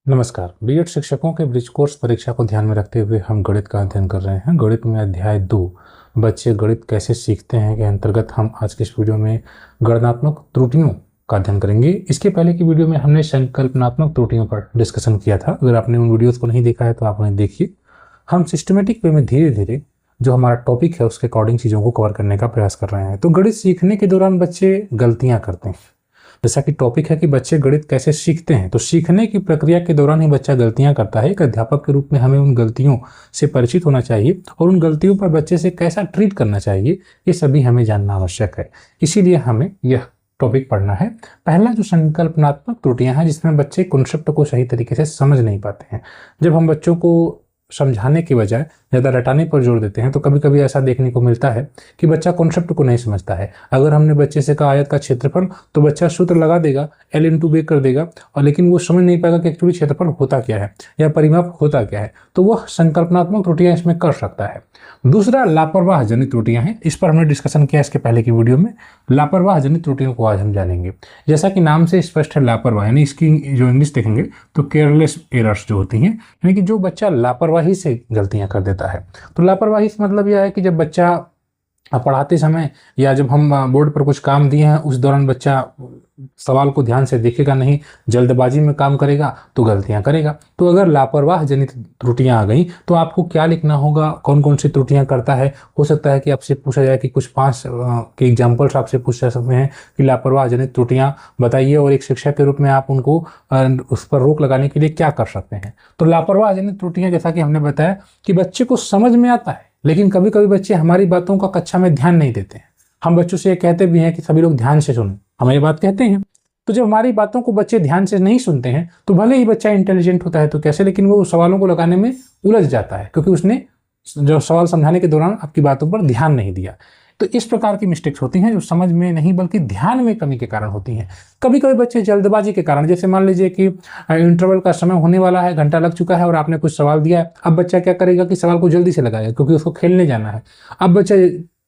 नमस्कार। बीएड शिक्षकों के ब्रिज कोर्स परीक्षा को ध्यान में रखते हुए हम गणित का अध्ययन कर रहे हैं। गणित में अध्याय 2 बच्चे गणित कैसे सीखते हैं के अंतर्गत हम आज के इस वीडियो में गणनात्मक त्रुटियों का अध्ययन करेंगे। इसके पहले की वीडियो में हमने संकल्पनात्मक त्रुटियों पर डिस्कशन किया था। अगर आपने उन वीडियोज़ को नहीं देखा है तो आप उन्हें देखिए। हम सिस्टमेटिक वे में धीरे धीरे जो हमारा टॉपिक है उसके अकॉर्डिंग चीज़ों को कवर करने का प्रयास कर रहे हैं। तो गणित सीखने के दौरान बच्चे गलतियाँ करते हैं। जैसा कि टॉपिक है कि बच्चे गणित कैसे सीखते हैं, तो सीखने की प्रक्रिया के दौरान ही बच्चा गलतियां करता है। एक अध्यापक के रूप में हमें उन गलतियों से परिचित होना चाहिए और उन गलतियों पर बच्चे से कैसा ट्रीट करना चाहिए ये सभी हमें जानना आवश्यक है। इसीलिए हमें यह टॉपिक पढ़ना है। पहला जो संकल्पनात्मक त्रुटियां हैं जिसमें बच्चे कॉन्सेप्ट को सही तरीके से समझ नहीं पाते हैं। जब हम बच्चों को समझाने के बजाय ज़्यादा रटाने पर जोर देते हैं तो कभी कभी ऐसा देखने को मिलता है कि बच्चा कॉन्सेप्ट को नहीं समझता है। अगर हमने बच्चे से कहा आयत का क्षेत्रफल तो बच्चा सूत्र लगा देगा, L इंटू बे कर देगा, और लेकिन वो समझ नहीं पाएगा कि एक्चुअली क्षेत्रफल होता क्या है या परिमाप होता क्या है। तो वह संकल्पनात्मक त्रुटियां इसमें कर सकता है। दूसरा लापरवाह जनित त्रुटियां हैं। इस पर हमने डिस्कशन किया इसके पहले की वीडियो में। लापरवाह जनित त्रुटियों को आज हम जानेंगे। जैसा कि नाम से स्पष्ट है लापरवाह, यानी इसकी जो इंग्लिश देखेंगे तो केयरलेस एरर्स जो होती हैं, यानी कि जो बच्चा लापरवाही से गलतियां कर देता है। तो लापरवाही से मतलब यह है कि जब बच्चा पढ़ाते समय या जब हम बोर्ड पर कुछ काम दिए हैं उस दौरान बच्चा सवाल को ध्यान से देखेगा नहीं, जल्दबाजी में काम करेगा तो गलतियां करेगा। तो अगर लापरवाह जनित त्रुटियां आ गई तो आपको क्या लिखना होगा, कौन कौन सी त्रुटियां करता है। हो सकता है कि आपसे पूछा जाए कि कुछ 5 के एग्जाम्पल्स आपसे पूछ सकते हैं कि लापरवाह जनित त्रुटियां बताइए, और एक शिक्षक के रूप में आप उनको उस पर रोक लगाने के लिए क्या कर सकते हैं। तो लापरवाह जनित त्रुटियां जैसा कि हमने बताया कि बच्चे को समझ में आता है लेकिन कभी कभी बच्चे हमारी बातों का कक्षा में ध्यान नहीं देते हैं। हम बच्चों से ये कहते भी हैं कि सभी लोग ध्यान से सुनें, हम ये बात कहते हैं। तो जब हमारी बातों को बच्चे ध्यान से नहीं सुनते हैं तो भले ही बच्चा इंटेलिजेंट होता है तो कैसे, लेकिन वो सवालों को लगाने में उलझ जाता है क्योंकि उसने जो सवाल समझाने के दौरान आपकी बातों पर ध्यान नहीं दिया। तो इस प्रकार की मिस्टेक्स होती हैं जो समझ में नहीं बल्कि ध्यान में कमी के कारण होती हैं। कभी कभी बच्चे जल्दबाजी के कारण, जैसे मान लीजिए कि इंटरवल का समय होने वाला है, घंटा लग चुका है और आपने कुछ सवाल दिया है। अब बच्चा क्या करेगा कि सवाल को जल्दी से लगाएगा क्योंकि उसको खेलने जाना है। अब बच्चा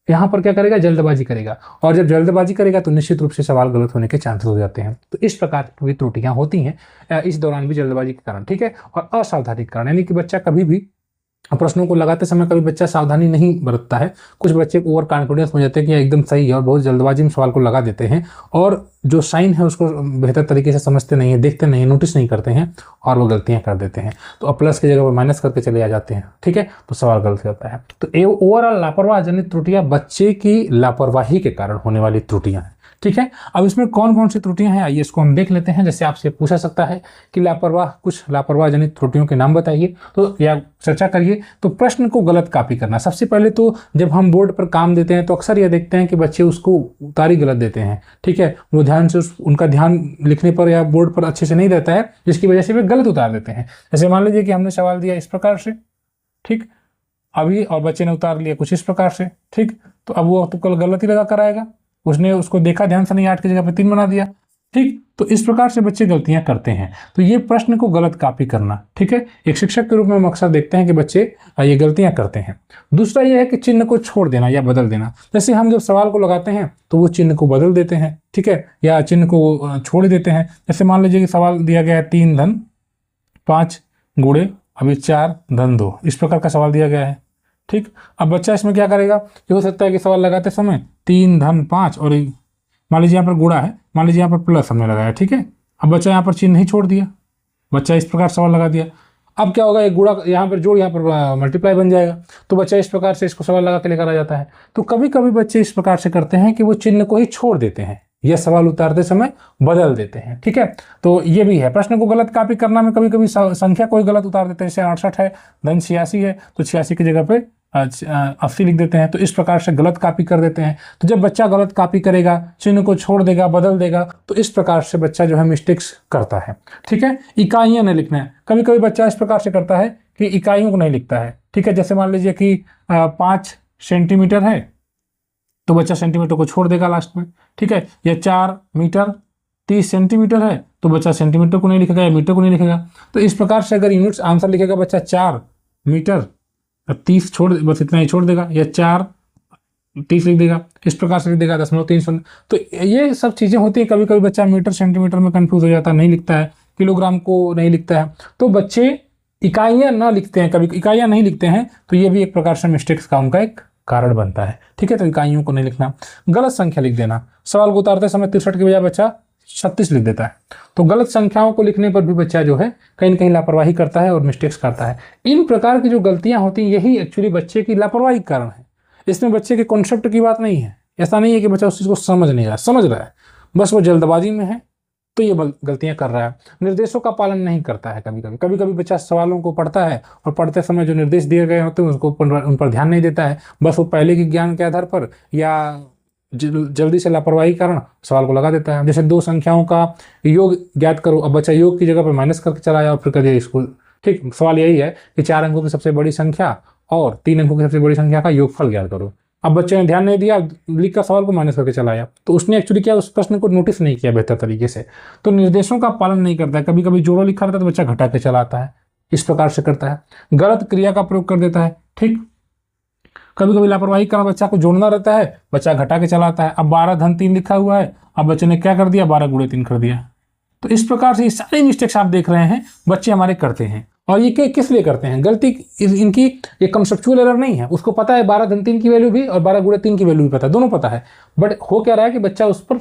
यहाँ पर क्या करेगा, जल्दबाजी करेगा, और जब जल्दबाजी करेगा तो निश्चित रूप से सवाल गलत होने के चांसेस हो जाते हैं। तो इस प्रकार की त्रुटियां होती हैं इस दौरान भी जल्दबाजी के कारण, ठीक है। और असावधानी के कारण, यानी कि बच्चा कभी भी प्रश्नों को लगाते समय कभी बच्चा सावधानी नहीं बरतता है। कुछ बच्चे ओवर कॉन्फिडेंस हो जाते हैं कि एकदम सही है और बहुत जल्दबाजी में सवाल को लगा देते हैं और जो साइन है उसको बेहतर तरीके से समझते नहीं है, देखते नहीं, नोटिस नहीं करते हैं और वो गलतियां कर देते हैं। तो प्लस की जगह पर माइनस करके चले आ जाते हैं, ठीक है। तो सवाल गलत होता है। तो ओवरऑल लापरवाह जनित त्रुटियां बच्चे की लापरवाही के कारण होने वाली त्रुटियां हैं, ठीक है। अब इसमें कौन कौन सी त्रुटियां हैं आइए इसको हम देख लेते हैं। जैसे आपसे पूछा सकता है कि कुछ लापरवाह जनित त्रुटियों के नाम बताइए तो या चर्चा करिए। तो प्रश्न को गलत कॉपी करना। सबसे पहले तो जब हम बोर्ड पर काम देते हैं तो अक्सर यह देखते हैं कि बच्चे उसको उतारी गलत देते हैं, ठीक है। वो ध्यान से उनका ध्यान लिखने पर या बोर्ड पर अच्छे से नहीं रहता है जिसकी वजह से वे गलत उतार देते हैं। जैसे मान लीजिए कि हमने सवाल दिया इस प्रकार से, ठीक, अभी, और बच्चे ने उतार लिया कुछ इस प्रकार से, ठीक। तो अब वो तो कल गलत ही लगा कर आएगा, उसने उसको देखा ध्यान से नहीं, 8 की जगह पे 3 बना दिया, ठीक। तो इस प्रकार से बच्चे गलतियां करते हैं। तो ये प्रश्न को गलत कॉपी करना, ठीक है। एक शिक्षक के रूप में हम अक्सर देखते हैं कि बच्चे ये गलतियां करते हैं। दूसरा ये है कि चिन्ह को छोड़ देना या बदल देना। जैसे हम जब सवाल को लगाते हैं तो वो चिन्ह को बदल देते हैं, ठीक है, या चिन्ह को छोड़ देते हैं। जैसे मान लीजिए कि सवाल दिया गया है 3 धन 5 गुणे अभी 4 धन 2, इस प्रकार का सवाल दिया गया है, ठीक। अब बच्चा इसमें क्या करेगा, ये हो सकता है कि सवाल लगाते समय 3 धन 5 और मान लीजिए यहाँ पर गुणा है, मान लीजिए यहाँ पर प्लस हमने लगाया, ठीक है। अब बच्चा यहाँ पर चिन्ह नहीं छोड़ दिया, बच्चा इस प्रकार सवाल लगा दिया। अब क्या होगा, एक गुणा यहाँ पर जोड़, यहाँ पर मल्टीप्लाई बन जाएगा। तो बच्चा इस प्रकार से इसको सवाल लगा के लेकर आ जाता है। तो कभी कभी बच्चे इस प्रकार से करते हैं कि वो चिन्ह को ही छोड़ देते हैं या सवाल उतारते समय बदल देते हैं, ठीक है। तो ये भी है। प्रश्न को गलत कॉपी करना में कभी कभी संख्या को ही गलत उतार देते हैं। जैसे 68 है, धन 86 है, तो 86 की जगह पे 80 लिख देते हैं। तो इस प्रकार से गलत कॉपी कर देते हैं। तो जब बच्चा गलत कॉपी करेगा, चिन्ह को छोड़ देगा, बदल देगा, तो इस प्रकार से बच्चा जो है मिस्टेक्स करता है, ठीक है। इकाइयां नहीं लिखना है। कभी कभी बच्चा इस प्रकार से करता है कि इकाइयों को नहीं लिखता है, ठीक है। जैसे मान लीजिए कि 5 सेंटीमीटर है तो बच्चा सेंटीमीटर को छोड़ देगा लास्ट में, ठीक है। या 4 मीटर 30 सेंटीमीटर है तो बच्चा सेंटीमीटर को नहीं लिखेगा या मीटर को नहीं लिखेगा। तो इस प्रकार से अगर यूनिट्स आंसर लिखेगा बच्चा 4 मीटर 30 छोड़, बस इतना ही छोड़ देगा, या 4 30 लिख देगा, इस प्रकार से लिख देगा 0.3 तो ये सब चीज़ें होती है। कभी कभी बच्चा मीटर सेंटीमीटर में कंफ्यूज हो जाता है, नहीं लिखता है, किलोग्राम को नहीं लिखता है। तो बच्चे इकाइयाँ ना लिखते हैं, कभी इकाइयाँ नहीं लिखते हैं, तो ये भी एक प्रकार से मिस्टेक्स का उनका एक कारण बनता है। ठीक है, तो इकाइयों को नहीं लिखना, गलत संख्या लिख देना। सवाल को उतारते समय 63 के बजाय बच्चा 36 लिख देता है। तो गलत संख्याओं को लिखने पर भी बच्चा जो है कहीं न कहीं लापरवाही करता है और मिस्टेक्स करता है। इन प्रकार की जो गलतियां होती हैं यही एक्चुअली बच्चे की लापरवाही का कारण है। इसमें बच्चे के कॉन्सेप्ट की बात नहीं है। ऐसा नहीं है कि बच्चा उस चीज़ को समझ नहीं रहा है, समझ रहा है, बस वो जल्दबाजी में है तो ये गलतियां कर रहा है। निर्देशों का पालन नहीं करता है। कभी कभी बच्चा सवालों को पढ़ता है और पढ़ते समय जो निर्देश दिए गए होते हैं उसको उन पर ध्यान नहीं देता है। बस वो पहले के ज्ञान के आधार पर या जल्दी से लापरवाही के कारण सवाल को लगा देता है। जैसे 2 संख्याओं का योग ज्ञात करो, अब बच्चा योग की जगह पर माइनस करके चला आया और फिर कर दिया स्कूल। ठीक, सवाल यही है कि 4 अंकों की सबसे बड़ी संख्या और 3 अंकों की सबसे बड़ी संख्या का योगफल ज्ञात करो। अब बच्चे ने ध्यान नहीं दिया, लिख का सवाल को माइनस करके चला आया, तो उसने एक्चुअली क्या उस प्रश्न को नोटिस नहीं किया बेहतर तरीके से। तो निर्देशों का पालन नहीं करता है। कभी कभी जोड़ो लिखा रहता है तो बच्चा घटा के चलाता है, इस प्रकार से करता है। गलत क्रिया का प्रयोग कर देता है। ठीक, कभी कभी लापरवाही का बच्चा को जोड़ना रहता है, बच्चा घटा के चलाता है। अब 12 घन 3 लिखा हुआ है, अब बच्चे ने क्या कर दिया, 12 गुणे 3 कर दिया। तो इस प्रकार से ये सारे मिस्टेक्स आप देख रहे हैं बच्चे हमारे करते हैं। और ये किस लिए करते हैं? गलती इनकी ये कंसेप्चुअल एरर नहीं है। उसको पता है 12 घन 3 की वैल्यू भी और 12 गुणे 3 की वैल्यू भी पता है, दोनों पता है, बट हो क्या रहा है कि बच्चा उस पर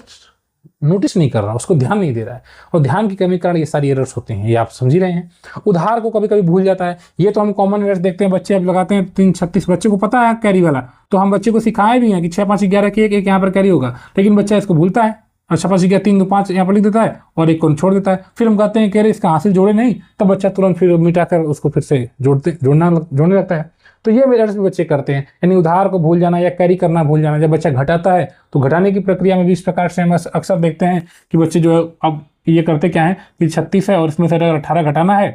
नोटिस नहीं कर रहा, उसको ध्यान नहीं दे रहा है। और ध्यान की कमी के कारण ये सारी एरर्स होते हैं, ये आप समझ ही रहे हैं। उधार को कभी कभी भूल जाता है। ये तो हम कॉमन एरर्स देखते हैं, बच्चे अब लगाते हैं 3 36, बच्चे को पता है कैरी वाला, तो हम बच्चे को सिखाए भी हैं कि 6 5 11 की एक यहाँ पर कैरी होगा, लेकिन बच्चा इसको भूलता है। अच्छा 5 11 3 2 5 यहाँ पर लिख देता है और एक को छोड़ देता है। फिर हम कहते हैं कह रहे इसका हासिल जोड़े नहीं, तब बच्चा तुरंत फिर मिटाकर उसको फिर से जोड़ने लगता है। तो ये एरर्स भी बच्चे करते हैं, यानी उधार को भूल जाना या कैरी करना भूल जाना। जब बच्चा घटाता है तो घटाने की प्रक्रिया में भी इस प्रकार से हम अक्सर देखते हैं कि बच्चे जो है अब ये करते क्या है कि 36 है और इसमें से अगर 18 घटाना है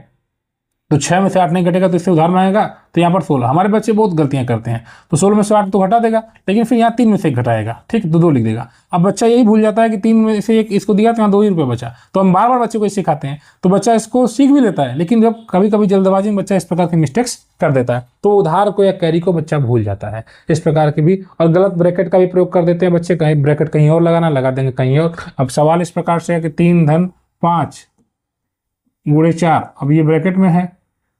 तो 6 में से 8 नहीं घटेगा तो इससे उधार मांगेगा, तो यहाँ पर 16। हमारे बच्चे बहुत गलतियां करते हैं, तो 16 में से 8 तो घटा देगा, लेकिन फिर यहाँ 3 में से 1 घटाएगा। ठीक, तो 2 लिख देगा। अब बच्चा यही भूल जाता है कि 3 में से 1 इसको दिया तो यहाँ 2 ही रुपये बचा। तो हम बार बार बच्चे को सिखाते हैं तो बच्चा इसको सीख भी लेता है, लेकिन जब कभी कभी जल्दबाजी में बच्चा इस प्रकार की मिस्टेक्स कर देता है तो उधार को या कैरी को बच्चा भूल जाता है। इस प्रकार की भी, और गलत ब्रैकेट का भी प्रयोग कर देते हैं बच्चे, कहीं ब्रैकेट कहीं और लगा देंगे कहीं और। अब सवाल इस प्रकार से है कि 3 धन 5 गुणे 4, अब ये ब्रैकेट में है।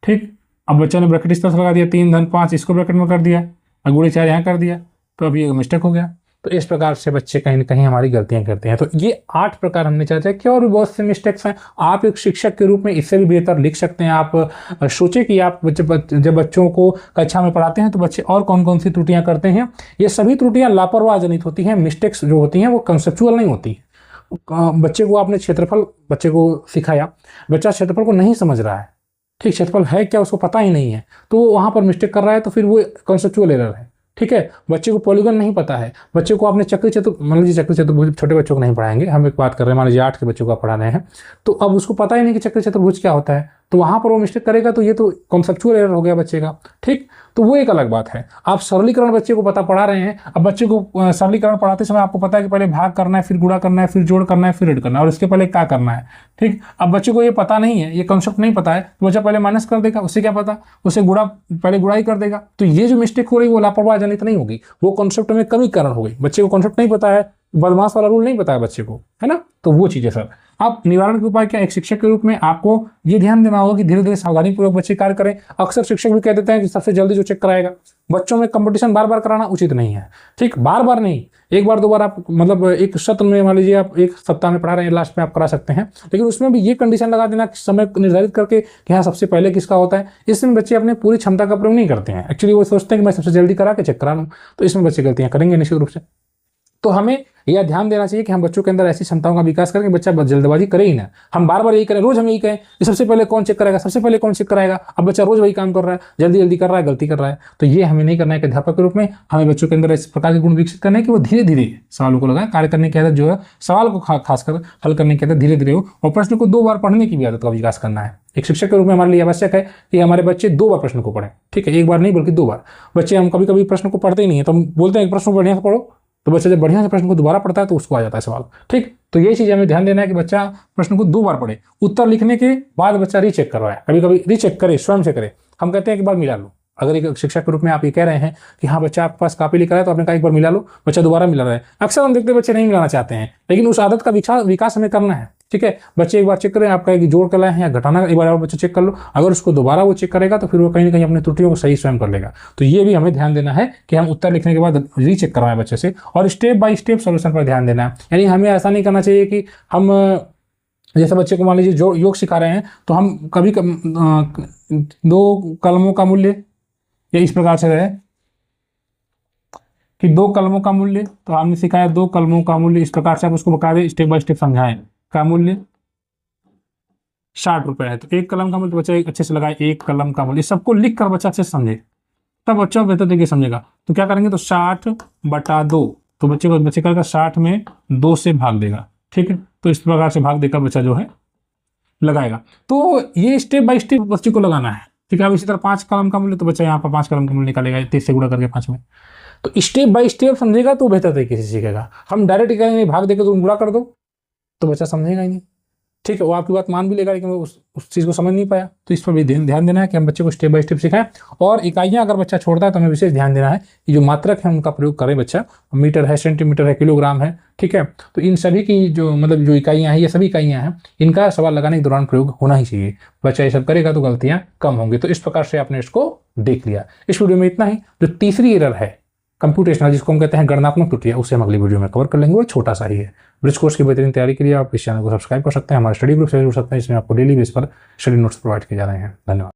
ठीक, अब बच्चा ने ब्रैकेट इस तरह से लगा दिया, 3 धन 5 इसको ब्रैकेट में कर दिया और गुणे 4 यहाँ कर दिया, तो अब ये मिस्टेक हो गया। तो इस प्रकार से बच्चे कहीं ना कहीं हमारी गलतियां करते हैं। तो ये 8 प्रकार हमने चर्चा किया, और भी बहुत से मिस्टेक्स हैं। आप एक शिक्षक के रूप में इससे भी बेहतर लिख सकते हैं। आप सोचें कि आप जब बच्चों को कक्षा में पढ़ाते हैं तो बच्चे और कौन कौन सी त्रुटियां करते हैं। ये सभी त्रुटियां लापरवाह जनित होती हैं। मिस्टेक्स जो होती हैं वो कंसेप्चुअल नहीं होती। बच्चे को आपने क्षेत्रफल बच्चे को सिखाया, बच्चा क्षेत्रफल को नहीं समझ रहा है। ठीक, क्षेत्रफल है क्या उसको पता ही नहीं है, तो वो वहाँ पर मिस्टेक कर रहा है, तो फिर वो कॉन्सेप्चुअल एरर है। ठीक है, बच्चे को पॉलीगन नहीं पता है, बच्चे को आपने चक्र चतुर्भुज, मान लीजिए चक्र चतुर्भुज छोटे बच्चों को नहीं पढ़ाएंगे, हम एक बात कर रहे हैं, मान लीजिए 8 के बच्चों को पढ़ा रहे हैं, तो अब उसको पता ही नहीं कि चक्र चतुर्भुज क्या होता है, तो वहाँ पर वो मिस्टेक करेगा, तो ये तो कॉन्सेप्चुअल एरर हो गया बच्चे का। ठीक, तो वो एक अलग बात है। आप सरलीकरण बच्चे को पढ़ा रहे हैं, अब बच्चे को सरलीकरण पढ़ाते समय आपको पता है कि पहले भाग करना है, फिर गुणा करना है, फिर जोड़ करना है, फिर ऐड करना है, और इसके पहले क्या करना है। ठीक, अब बच्चे को ये पता नहीं है, ये कॉन्सेप्ट नहीं पता है, तो बच्चा पहले माइनस कर देगा, उससे क्या पता, उसे पहले गुणा ही कर देगा। तो ये जो मिस्टेक हो रही है वो लापरवाह जनित नहीं होगी, वो कॉन्सेप्ट में कमी कारण हो गई। बच्चे को कॉन्सेप्ट नहीं पता है, बदमाश वाला रूल नहीं पता है बच्चे को, है ना। तो वो चीज़ है सर। आप निवारण के उपाय क्या, एक शिक्षक के रूप में आपको ये ध्यान देना होगा कि धीरे धीरे सावधानी पूर्वक बच्चे कार्य करें। अक्सर शिक्षक भी कह देते हैं कि सबसे जल्दी जो चेक कराएगा। बच्चों में कंपटीशन बार बार कराना उचित नहीं है। ठीक, बार बार नहीं, एक बार 2 बार आप मतलब एक सत्र में मान लीजिए आप एक सप्ताह में पढ़ा रहे हैं, लास्ट में आप करा सकते हैं, लेकिन उसमें भी ये कंडीशन लगा देना समय निर्धारित करके कि हाँ सबसे पहले किसका होता है। इसमें बच्चे अपनी पूरी क्षमता का प्रयोग नहीं करते हैं। एक्चुअली वो सोचते हैं कि मैं सबसे जल्दी करा के चेक करा लूँ, तो इसमें बच्चे गलतियाँ करेंगे निश्चित रूप से। तो हमें यह ध्यान देना चाहिए कि हम बच्चों के अंदर ऐसी क्षमताओं का विकास करें कि बच्चा जल्दबाजी करे ही ना। हम बार बार यही करें, रोज हम यही कहें कि सबसे पहले कौन चेक करेगा, सबसे पहले कौन चेक कराएगा। अब बच्चा रोज वही काम कर रहा है, जल्दी जल्दी कर रहा है, गलती कर रहा है। तो ये हमें नहीं करना है। कि अध्यापक के रूप में हमें बच्चों के अंदर इस प्रकार के गुण विकसित करना है कि वो धीरे धीरे सवालों को लगाए, कार्य करने की आदत जो है, सवाल को खासकर हल करने की आदत धीरे धीरे हो, और प्रश्न को 2 बार पढ़ने की भी आदत का विकास करना है। एक शिक्षक के रूप में हमारे लिए आवश्यक है कि हमारे बच्चे 2 बार प्रश्न को पढ़ें। ठीक है, 1 बार नहीं बल्कि 2 बार। बच्चे हम कभी कभी प्रश्न को पढ़ते ही नहीं है, तो हम बोलते हैं एक प्रश्न को बढ़िया से पढ़ो, तो बच्चा जब बढ़िया से प्रश्न को दोबारा पढ़ता है तो उसको आ जाता है सवाल। ठीक, तो यही चीज़ हमें ध्यान देना है कि बच्चा प्रश्न को 2 बार पढ़े, उत्तर लिखने के बाद बच्चा रीचेक करवाए, कभी कभी रीचेक करे, स्वयं से करे। हम कहते हैं एक बार मिला लो। अगर एक शिक्षक के रूप में आप ये कह रहे हैं कि हाँ बच्चा आपके पास कॉपी लिखा है, तो आपने कहा एक बार मिला लो, बच्चा दोबारा मिला रहा है। अक्सर हम देखते बच्चे नहीं मिलाना चाहते हैं, लेकिन उस आदत का विकास हमें करना है। ठीक है, बच्चे एक बार चेक करें, आपका एक जोड़ कर लाए हैं या घटाना एक बार और बच्चा चेक कर लो। अगर उसको दोबारा वो चेक करेगा तो फिर वो कहीं ना कहीं अपनी त्रुटियों को सही स्वयं कर लेगा। तो ये भी हमें ध्यान देना है कि हम उत्तर लिखने के बाद रीचेक करवाएं बच्चे से, और स्टेप बाय स्टेप सोल्यूशन पर ध्यान देना है। यानी हमें ऐसा नहीं करना चाहिए कि हम जैसे बच्चे को मान लीजिए जो योग सिखा रहे हैं तो हम कभी 2 कलमों का मूल्य या इस प्रकार से रहे कि 2 कलमों का मूल्य, तो हमने सिखाया 2 कलमों का मूल्य, इस प्रकार से आप उसको बता दें, स्टेप बाय स्टेप समझाएं। का मूल्य 60 रुपए है, तो 1 कलम का मूल्य बच्चा अच्छे से लगाए, 1 कलम का मूल्य, सबको लिख कर बच्चा अच्छे से समझे, तब बच्चा बेहतर तरीके समझेगा। तो क्या करेंगे, तो 60/2, तो बच्चे का 60 में 2 से भाग देगा, ठीक है। तो इस प्रकार से भाग देकर बच्चा जो है लगाएगा। तो ये स्टेप बाय स्टेप बच्चे को लगाना है, ठीक है। अब इसी तरह 5 कलम का मूल्य, तो बच्चा यहाँ पर 5 कलम का मूल्य निकालेगा 30 से गुणा करके 5 में। तो स्टेप बाय स्टेप समझेगा तो बेहतर तरीके से सीखेगा। हम डायरेक्ट कहेंगे भाग देकर तुम गुणा कर दो, तो बच्चा समझेगा ही नहीं, ठीक है। वो आपकी बात मान भी लेगा लेकिन वो उस चीज़ को समझ नहीं पाया। तो इस पर भी ध्यान देना है कि हम बच्चे को स्टेप बाय स्टेप सिखाएं। और इकाइयाँ अगर बच्चा छोड़ता है तो हमें विशेष ध्यान देना है कि जो मात्रक है उनका प्रयोग करें बच्चा। मीटर है, सेंटीमीटर है, किलोग्राम है, ठीक है। तो इन सभी की जो मतलब जो इकाइयाँ हैं, ये सभी इकाइयाँ हैं, इनका सवाल लगाने के दौरान प्रयोग होना ही चाहिए। बच्चा ये सब करेगा तो गलतियाँ कम होंगी। तो इस प्रकार से आपने इसको देख लिया। इस वीडियो में इतना ही। जो तीसरी एरर है कंप्यूटेशनल, जिसको हम कहते हैं गणनात्मक त्रुटियां, उसे हम अगली वीडियो में कवर कर लेंगे। वो छोटा सा ही है। ब्रिज कोर्स की बेहतरीन तैयारी के लिए आप इस चैनल को सब्सक्राइब कर सकते हैं, हमारे स्टडी ग्रुप से जुड़ सकते हैं, इसमें आपको डेली बेस पर स्टडी नोट्स प्रोवाइड किए जा रहे हैं। धन्यवाद।